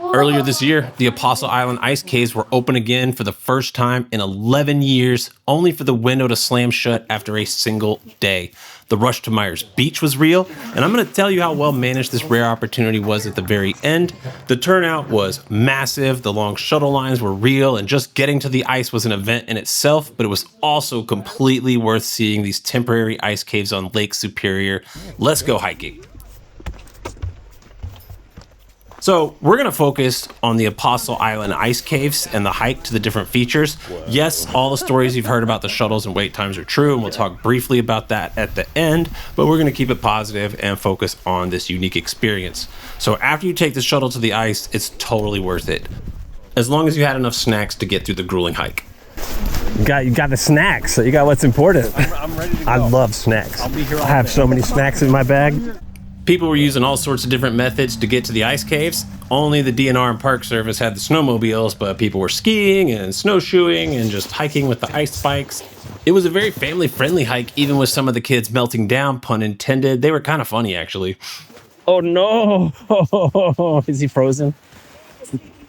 Earlier this year, the Apostle Island ice caves were open again for the first time in 11 years, only for the window to slam shut after a single day. The rush to Myers Beach was real, and I'm going to tell you how well managed this rare opportunity was at the very end. The turnout was massive, the long shuttle lines were real, and just getting to the ice was an event in itself, but it was also completely worth seeing these temporary ice caves on Lake Superior. Let's go hiking. So we're going to focus on the Apostle Island ice caves and the hike to the different features. Yes, all the stories you've heard about the shuttles and wait times are true, and we'll talk briefly about that at the end, but we're going to keep it positive and focus on this unique experience. So after you take the shuttle to the ice, it's totally worth it, as long as you had enough snacks to get through the grueling hike. You got the snacks, so you got what's important. I'm ready to go. I love snacks. I'll be here all I have day. so many snacks in my bag. People were using all sorts of different methods to get to the ice caves. Only the DNR and Park Service had the snowmobiles, but people were skiing and snowshoeing and just hiking with the ice bikes. It was a very family-friendly hike, even with some of the kids melting down, pun intended. They were kind of funny, actually. Oh no! Is he frozen?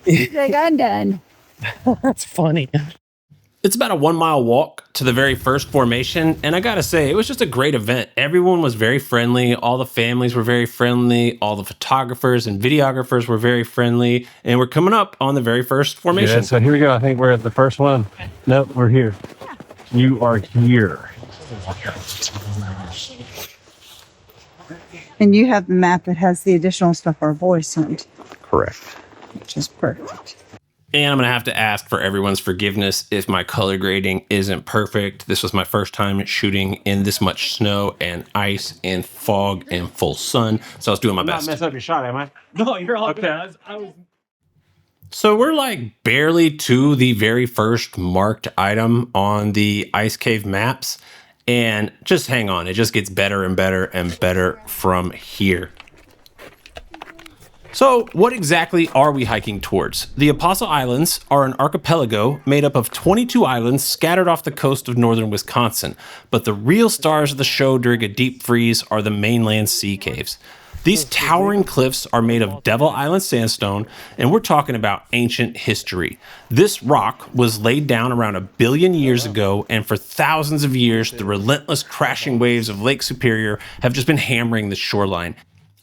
He's like, I'm done. That's funny. It's about a 1 mile walk to the very first formation, and I gotta say, it was just a great event. Everyone was very friendly, all the families were very friendly, all the photographers and videographers were very friendly, and we're coming up on the very first formation. Yeah, so here we go. I think we're at the first one. Nope, we're here. You are here. And you have the map that has the additional stuff our boys sent, Correct. which is perfect. And I'm going to have to ask for everyone's forgiveness if my color grading isn't perfect. This was my first time shooting in this much snow and ice and fog and full sun, so I was doing my best. Not mess up your shot, am I? No, you're all Okay. good. I was... So we're like barely to the very first marked item on the ice cave maps, and just hang on, it just gets better and better and better from here. So what exactly are we hiking towards? The Apostle Islands are an archipelago made up of 22 islands scattered off the coast of northern Wisconsin, but the real stars of the show during a deep freeze are the mainland sea caves. These towering cliffs are made of Devil Island sandstone, and we're talking about ancient history. This rock was laid down around 1 billion years ago, and for thousands of years, the relentless crashing waves of Lake Superior have just been hammering the shoreline,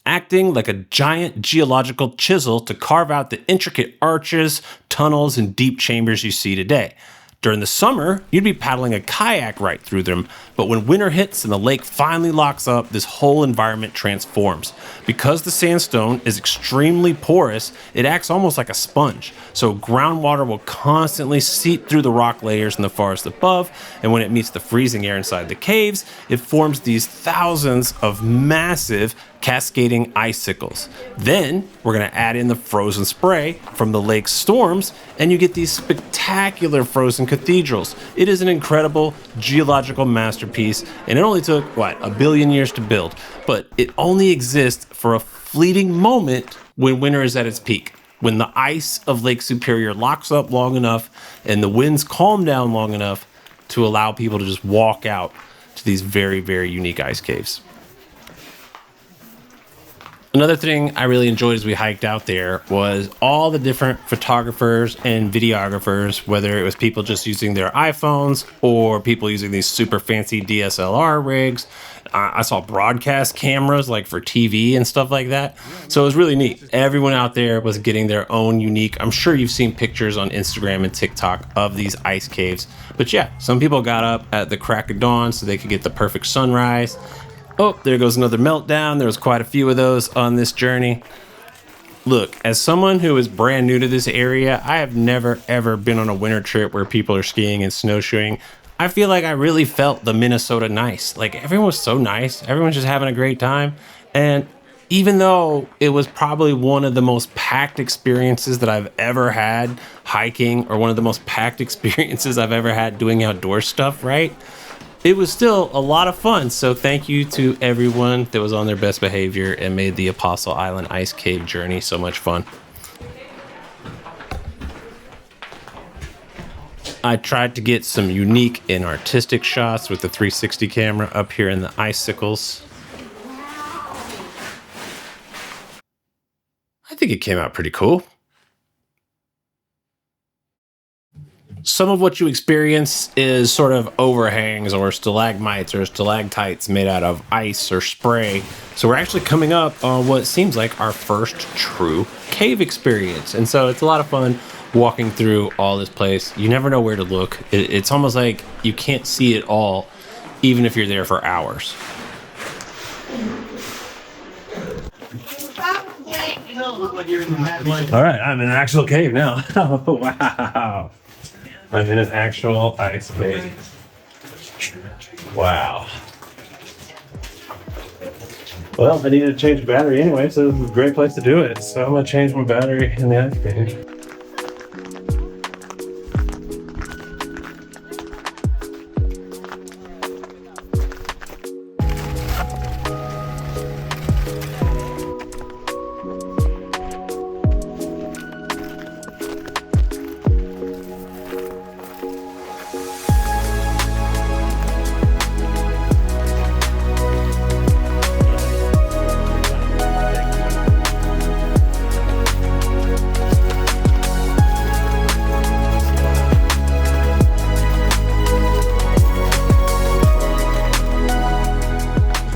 acting like a giant geological chisel to carve out the intricate arches, tunnels, and deep chambers you see today. During the summer, you'd be paddling a kayak right through them, but when winter hits and the lake finally locks up, this whole environment transforms. Because the sandstone is extremely porous, it acts almost like a sponge, so groundwater will constantly seep through the rock layers in the forest above, and when it meets the freezing air inside the caves, it forms these thousands of massive cascading icicles. Then we're going to add in the frozen spray from the lake's storms, and you get these spectacular frozen cathedrals. It is an incredible geological masterpiece, and it only took, 1 billion years to build, but it only exists for a fleeting moment when winter is at its peak, when the ice of Lake Superior locks up long enough and the winds calm down long enough to allow people to just walk out to these very, very unique ice caves. Another thing I really enjoyed as we hiked out there was all the different photographers and videographers, whether it was people just using their iPhones or people using these super fancy DSLR rigs. I saw broadcast cameras like for TV and stuff like that. So it was really neat. Everyone out there was getting their own unique, I'm sure you've seen pictures on Instagram and TikTok of these ice caves. But yeah, some people got up at the crack of dawn so they could get the perfect sunrise. Oh, there goes another meltdown. There was quite a few of those on this journey. Look, as someone who is brand new to this area, I have never ever been on a winter trip where people are skiing and snowshoeing. I feel like I really felt the Minnesota nice. Like everyone was so nice. Everyone's just having a great time. And even though it was probably one of the most packed experiences that I've ever had hiking, or one of the most packed experiences I've ever had doing outdoor stuff, right? It was still a lot of fun, so thank you to everyone that was on their best behavior and made the Apostle Island Ice Cave journey so much fun. I tried to get some unique and artistic shots with the 360 camera up here in the icicles. I think it came out pretty cool. Some of what you experience is sort of overhangs or stalagmites or stalactites made out of ice or spray. So we're actually coming up on what seems like our first true cave experience. And so it's a lot of fun walking through all this place. You never know where to look. It's almost like you can't see it all, even if you're there for hours. All right, I'm in an actual cave now. Wow. I'm in an actual ice cave. Wow. Well, I needed to change the battery anyway, so it's a great place to do it. So I'm gonna change my battery in the ice cave.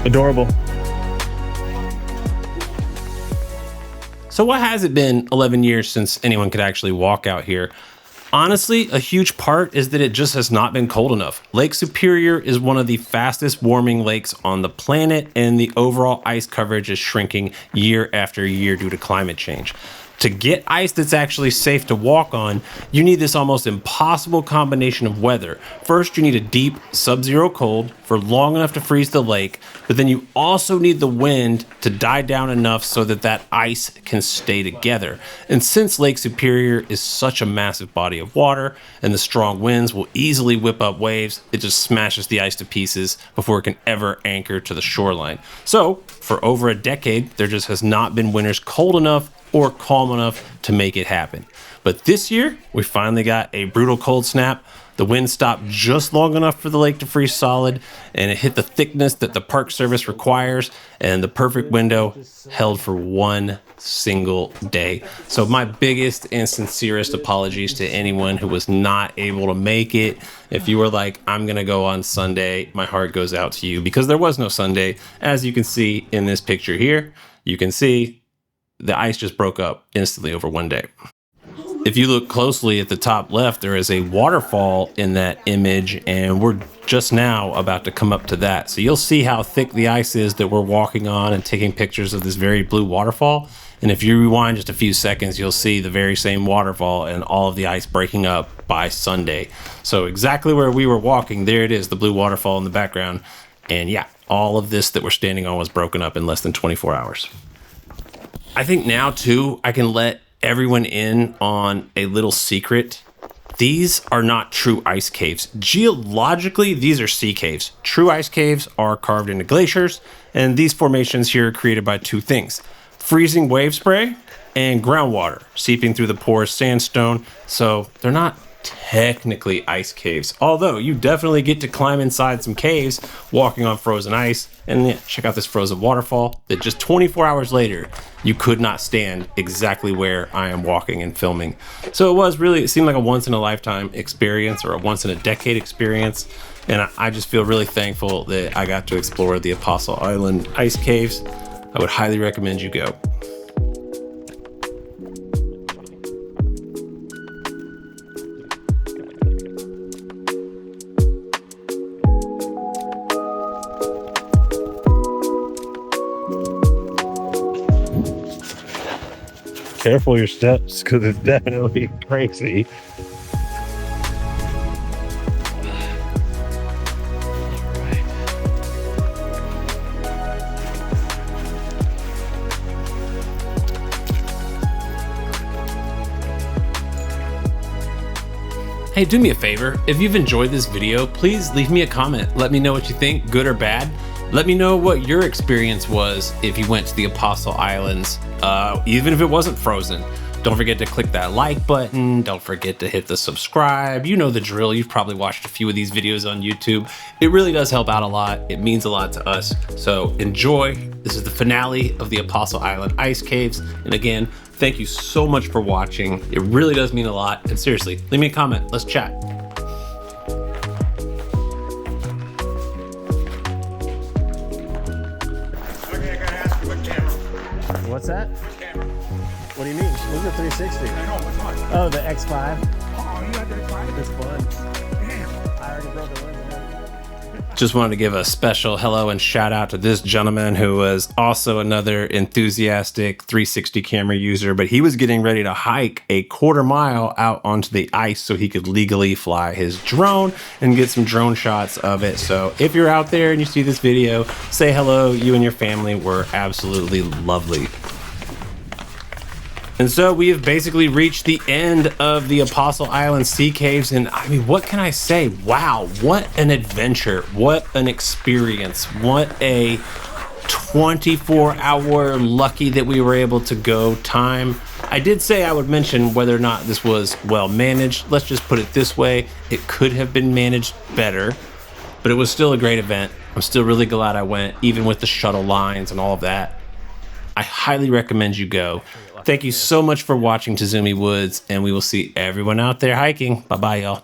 Adorable. So why has it been 11 years since anyone could actually walk out here? Honestly, a huge part is that it just has not been cold enough. Lake Superior is one of the fastest warming lakes on the planet, and the overall ice coverage is shrinking year after year due to climate change. To get ice that's actually safe to walk on, you need this almost impossible combination of weather. First, you need a deep sub-zero cold for long enough to freeze the lake, but then you also need the wind to die down enough so that that ice can stay together. And since Lake Superior is such a massive body of water and the strong winds will easily whip up waves, it just smashes the ice to pieces before it can ever anchor to the shoreline. So, for over a decade, there just has not been winters cold enough or calm enough to make it happen. But this year, we finally got a brutal cold snap. The wind stopped just long enough for the lake to freeze solid, and it hit the thickness that the Park Service requires, and the perfect window held for one single day. So my biggest and sincerest apologies to anyone who was not able to make it. If you were like, I'm gonna go on Sunday, my heart goes out to you, because there was no Sunday. As you can see in this picture here, you can see the ice just broke up instantly over one day. If you look closely at the top left, there is a waterfall in that image, and we're just now about to come up to that. So you'll see how thick the ice is that we're walking on and taking pictures of this very blue waterfall. And if you rewind just a few seconds, you'll see the very same waterfall and all of the ice breaking up by Sunday. So exactly where we were walking, there it is, the blue waterfall in the background. And yeah, all of this that we're standing on was broken up in less than 24 hours. I think now too, I can let everyone in on a little secret. These are not true ice caves. Geologically, these are sea caves. True ice caves are carved into glaciers, and these formations here are created by two things: freezing wave spray and groundwater seeping through the porous sandstone. So they're not technically ice caves, although you definitely get to climb inside some caves walking on frozen ice. And yeah, check out this frozen waterfall that just 24 hours later you could not stand exactly where I am walking and filming. So it seemed like a once in a lifetime experience, or a once in a decade experience, and I just feel really thankful that I got to explore the Apostle Island ice caves. I would highly recommend you go. Careful your steps, because it's definitely crazy. Hey, do me a favor. If you've enjoyed this video, please leave me a comment. Let me know what you think, good or bad. Let me know what your experience was if you went to the Apostle Islands, even if it wasn't frozen. Don't forget to click that like button. Don't forget to hit the subscribe. You know the drill. You've probably watched a few of these videos on YouTube. It really does help out a lot. It means a lot to us. So enjoy. This is the finale of the Apostle Island Ice Caves. And again, Thank you so much for watching. It really does mean a lot. And seriously, leave me a comment. Let's chat. Okay, I gotta ask you what camera. What's that? What camera? What do you mean? This is a 360. I know, which one? Oh, the X5. Oh, you had that fine? It's fun. Damn. I already broke the lens. Just wanted to give a special hello and shout out to this gentleman who was also another enthusiastic 360 camera user, but he was getting ready to hike a quarter-mile out onto the ice so he could legally fly his drone and get some drone shots of it. So if you're out there and you see this video, say hello. You and your family were absolutely lovely. And so we have basically reached the end of the Apostle Island Sea Caves. And I mean, what can I say? Wow, what an adventure. What an experience. What a 24-hour lucky that we were able to go time. I did say I would mention whether or not this was well managed. Let's just put it this way. It could have been managed better, but it was still a great event. I'm still really glad I went, even with the shuttle lines and all of that. I highly recommend you go. Thank you so much for watching Tazumi Woods, and we will see everyone out there hiking. Bye-bye, y'all.